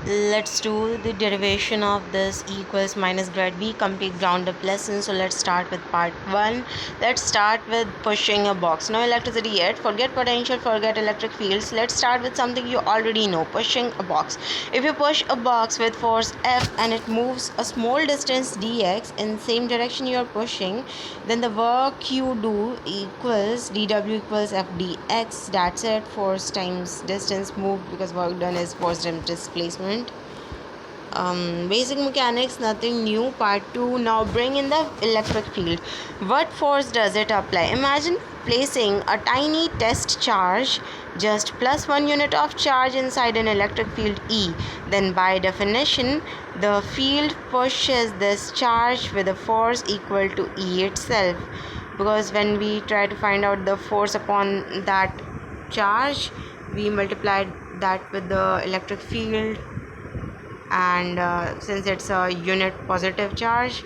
Let's do the derivation of this E equals minus grad B complete ground up lesson. So let's start with part 1. Let's start with pushing a box. No electricity yet. Forget potential, forget electric fields. Let's start with something you already know, pushing a box. If you push a box with force F and it moves a small distance dx in same direction you are pushing, then the work you do equals dw equals f dx. That's it. Force times distance moved, because work done is force times displacement. Basic mechanics, nothing new. Part 2. Now bring in the electric field. What force does it apply? Imagine placing a tiny test charge, just plus 1 unit of charge, inside an electric field E. Then by definition, the field pushes this charge with a force equal to E itself, because when we try to find out the force upon that charge, we multiplied that with the electric field, and since it's a unit positive charge,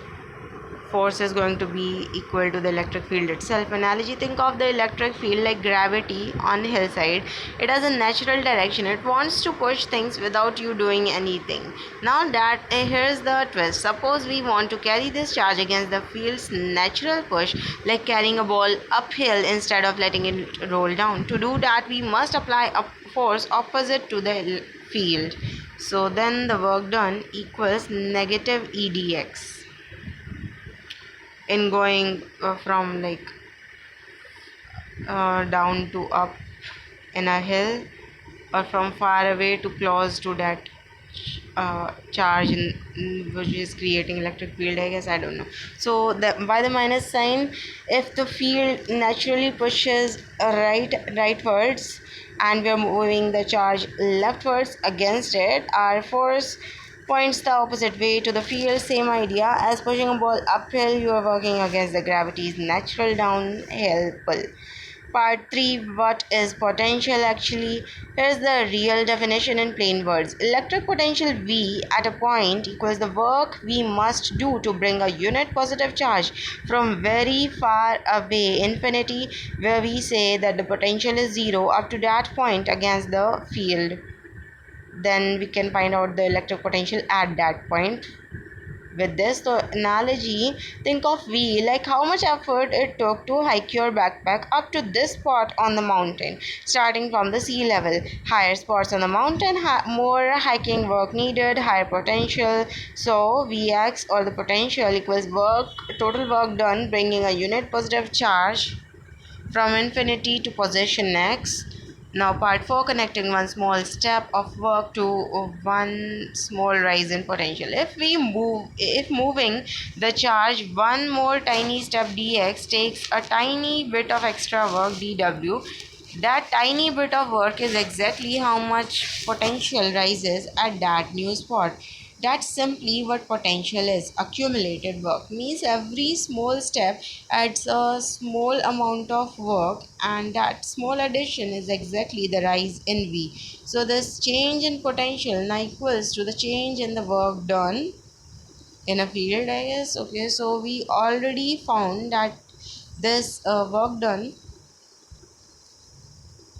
force is going to be equal to the electric field itself. Analogy: think of the electric field like gravity on a hillside. It has a natural direction. It wants to push things without you doing anything. Now that here's the twist. Suppose we want to carry this charge against the field's natural push, like carrying a ball uphill instead of letting it roll down. To do that, we must apply a force opposite to the field. So then the work done equals negative EDX in going from down to up in a hill, or from far away to close to that charge which is creating electric field, I guess. I don't know. So by the minus sign, if the field naturally pushes rightwards and we are moving the charge leftwards against it, our force points the opposite way to the field. Same idea as pushing a ball uphill, you are working against the gravity's natural downhill pull. Part 3. What is potential actually? Here's the real definition in plain words. Electric potential V at a point equals the work we must do to bring a unit positive charge from very far away, infinity, where we say that the potential is 0, up to that point against the field. Then we can find out the electric potential at that point. With this analogy, think of V like how much effort it took to hike your backpack up to this spot on the mountain, starting from the sea level. Higher spots on the mountain, more hiking work needed, higher potential. So Vx, or the potential, equals total work done bringing a unit positive charge from infinity to position x. Now part 4, connecting one small step of work to one small rise in potential. If moving the charge one more tiny step dx takes a tiny bit of extra work dw, that tiny bit of work is exactly how much potential rises at that new spot. That's simply what potential is. Accumulated work means every small step adds a small amount of work, and that small addition is exactly the rise in V. So this change in potential now equals to the change in the work done in a field, I guess. Okay, so we already found that this work done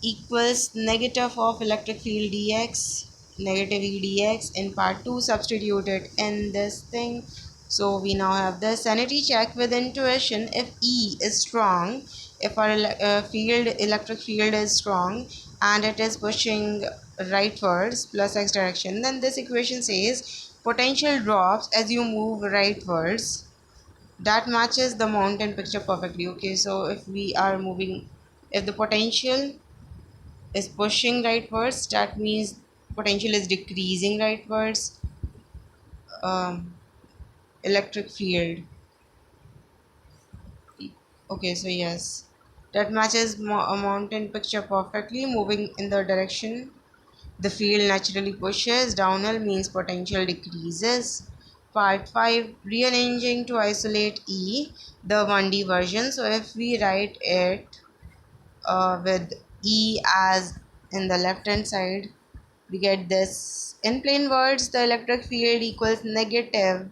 equals negative of electric field dx, negative E dx. In part 2, substitute it in this thing. So we now have the sanity check with intuition. If E is strong, if our electric field is strong and it is pushing rightwards plus x direction, then this equation says potential drops as you move rightwards. That matches the mountain picture perfectly. Okay, so if we are moving, if the potential is pushing rightwards, that means potential is decreasing rightwards. um, Electric field. Okay, so yes, that matches a mountain picture perfectly. Moving in the direction the field naturally pushes downhill means potential decreases. Part 5, rearranging to isolate E, the 1D version. So if we write it with E as in the left hand side, we get this. In plain words, the electric field equals negative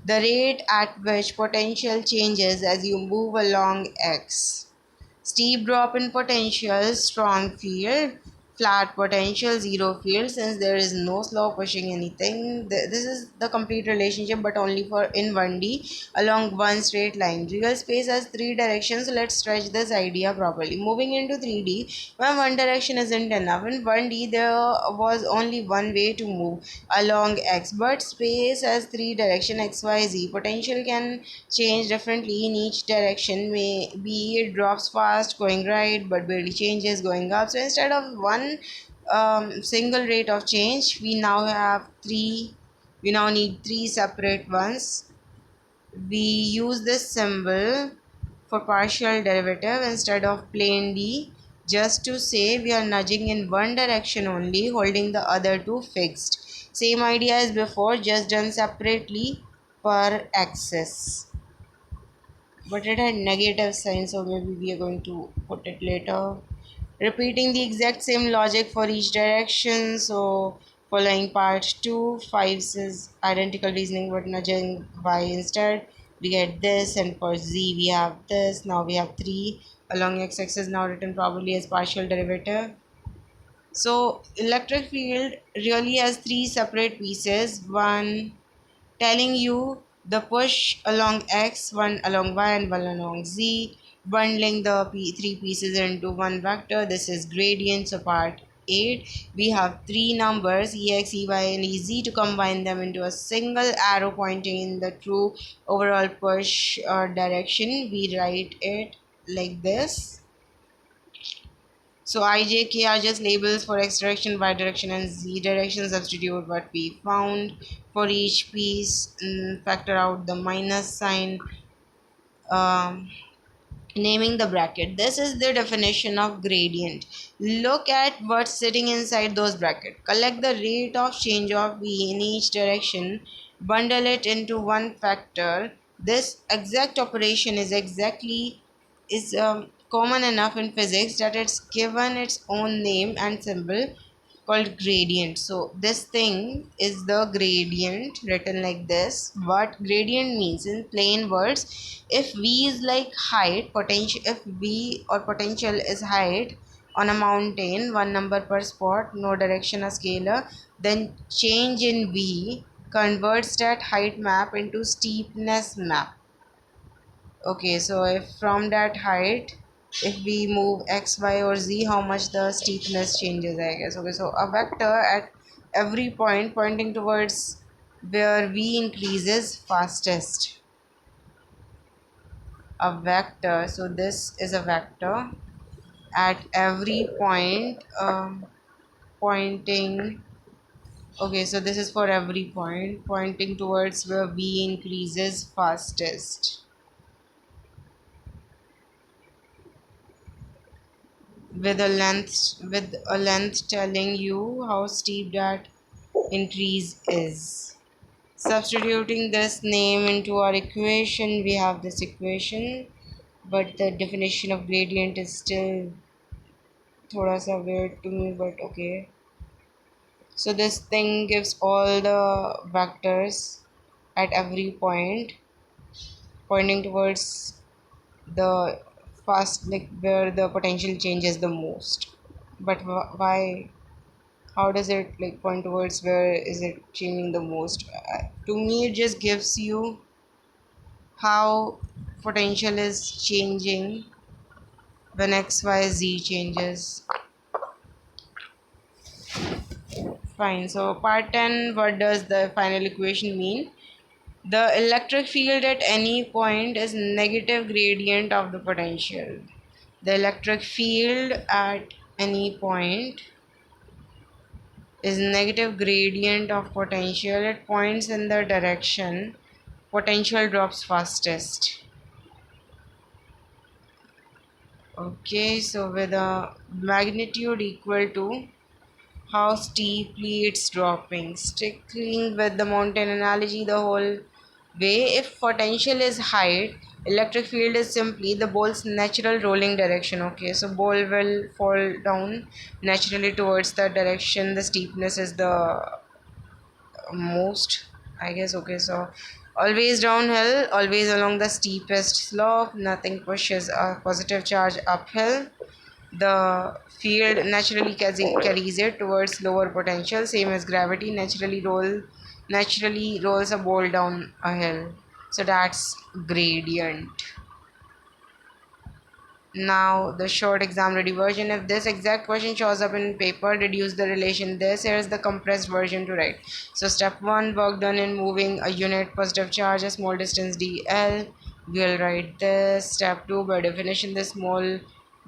the rate at which potential changes as you move along x. Steep drop in potential, strong field. flat potential, zero field, since there is no slope pushing anything. This is the complete relationship, but only for in 1D along one straight line. Real space has three directions, so let's stretch this idea properly. Moving into 3D, when one direction isn't enough. In 1D, there was only one way to move along x, but space has three direction x, y, z. Potential can change differently in each direction. Maybe it drops fast going right, but barely changes going up. So instead of one single rate of change, we now need three separate ones. We use this symbol for partial derivative instead of plain d, just to say we are nudging in one direction only, holding the other two fixed. Same idea as before, just done separately per axis, but it had negative sign, so maybe we are going to put it later. Repeating the exact same logic for each direction. So following part 2, 5 is identical reasoning but nudging y instead. We get this, and for z we have this. Now we have 3 along x-axis, now written probably as partial derivative. So electric field really has three separate pieces. One telling you the push along x, one along y, and one along z, bundling the three pieces into one vector. This is gradient. So part 8, we have three numbers ex, ey, and ez. To combine them into a single arrow pointing in the true overall push direction, we write it like this. So I, j, k are just labels for x direction, y direction, and z direction. Substitute what we found for each piece, factor out the minus sign, um, naming the bracket. This is the definition of gradient. Look at what's sitting inside those brackets. Collect the rate of change of v in each direction, bundle it into one factor. This exact operation is common enough in physics that it's given its own name and symbol called gradient. So this thing is the gradient, written like this. What gradient means in plain words, if v is like height, potential, if v or potential is height on a mountain, one number per spot, no direction, a scalar, then change in v converts that height map into steepness map. Okay, so if from that height, if we move x, y, or z, how much the steepness changes, I guess. Okay, so a vector at every point pointing towards where v increases fastest. A vector, so this is a vector at every point pointing. Okay, so this is for every point pointing towards where v increases fastest, with a length telling you how steep that increase is. Substituting this name into our equation, we have this equation, but the definition of gradient is still thoda sa weird to me, but okay. So this thing gives all the vectors at every point pointing towards the fast, like where the potential changes the most. But why, how does it like point towards where is it changing the most? To me it just gives you how potential is changing when xyz changes. Fine, so part 10, what does the final equation mean? The electric field at any point is negative gradient of the potential. The electric field at any point is negative gradient of potential. It points in the direction potential drops fastest. Okay, so with a magnitude equal to how steeply it's dropping. Sticking with the mountain analogy the whole way, if potential is height, electric field is simply the ball's natural rolling direction. Okay, so ball will fall down naturally towards the direction the steepness is the most, I guess. Okay, so always downhill, always along the steepest slope, nothing pushes a positive charge uphill. The field naturally carries it towards lower potential, same as gravity naturally rolls a ball down a hill. So that's gradient. Now the short exam ready version. If this exact question shows up in paper, reduce the relation this. Here is the compressed version to write. So step 1, work done in moving a unit positive charge a small distance dl. We'll write this. Step 2, by definition the small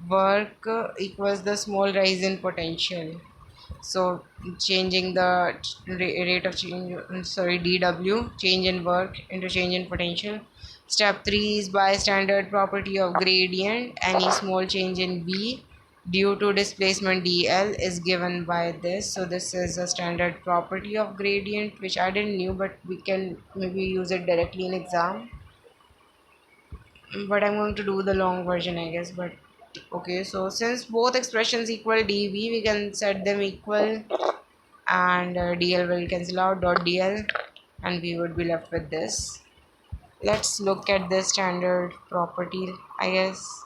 work equals the small rise in potential. So changing the rate of change, dw, change in work into change in potential. Step 3 is by standard property of gradient, any small change in v due to displacement dl is given by this. So this is a standard property of gradient which I didn't knew, but we can maybe use it directly in exam. But I'm going to do the long version, I guess. But okay, so since both expressions equal dv, we can set them equal, and dl will cancel out, dot dl, and we would be left with this. Let's look at the standard property, I guess.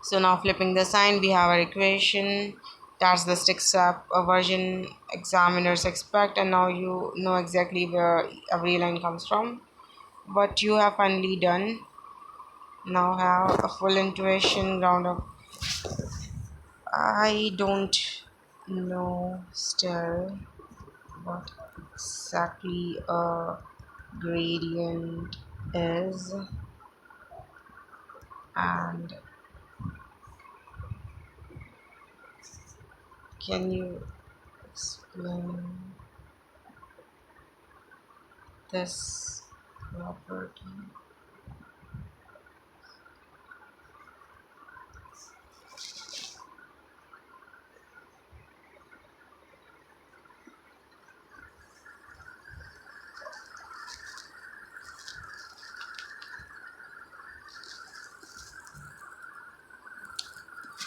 So now flipping the sign, we have our equation. That's the sixth version examiners expect, and now you know exactly where every line comes from. What you have finally done. Now have a full intuition round up. I don't know still what exactly a gradient is, and can you explain this property?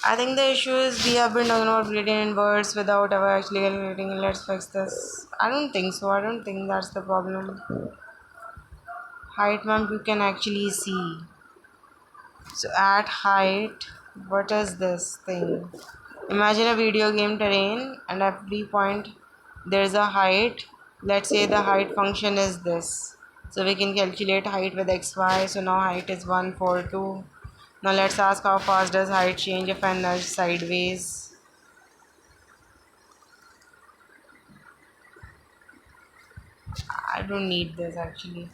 I think the issue is we have been talking about gradient in words without ever actually calculating. Let's fix this. I don't think so. I don't think that's the problem. Height map you can actually see. So at height, what is this thing? Imagine a video game terrain, and at every point there is a height. Let's say the height function is this. So we can calculate height with xy. So now height is 142. Now let's ask how fast does height change if I nudge sideways. I don't need this actually.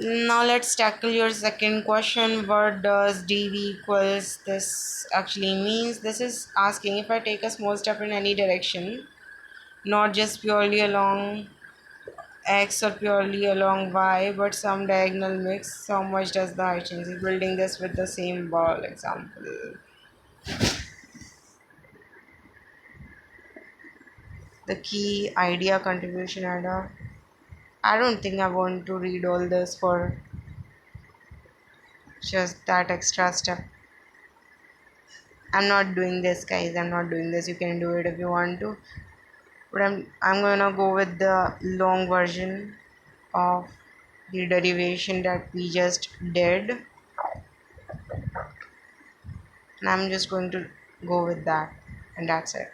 Now let's tackle your second question. What does dv equals this actually means? This is asking if I take a small step in any direction, not just purely along x or purely along y, but some diagonal mix, how much does the height change? Building this with the same ball example. The key idea contribution adder. I don't think I want to read all this for just that extra step. I'm not doing this, guys. I'm not doing this. You can do it if you want to. But I'm gonna go with the long version of the derivation that we just did. And I'm just going to go with that. And that's it.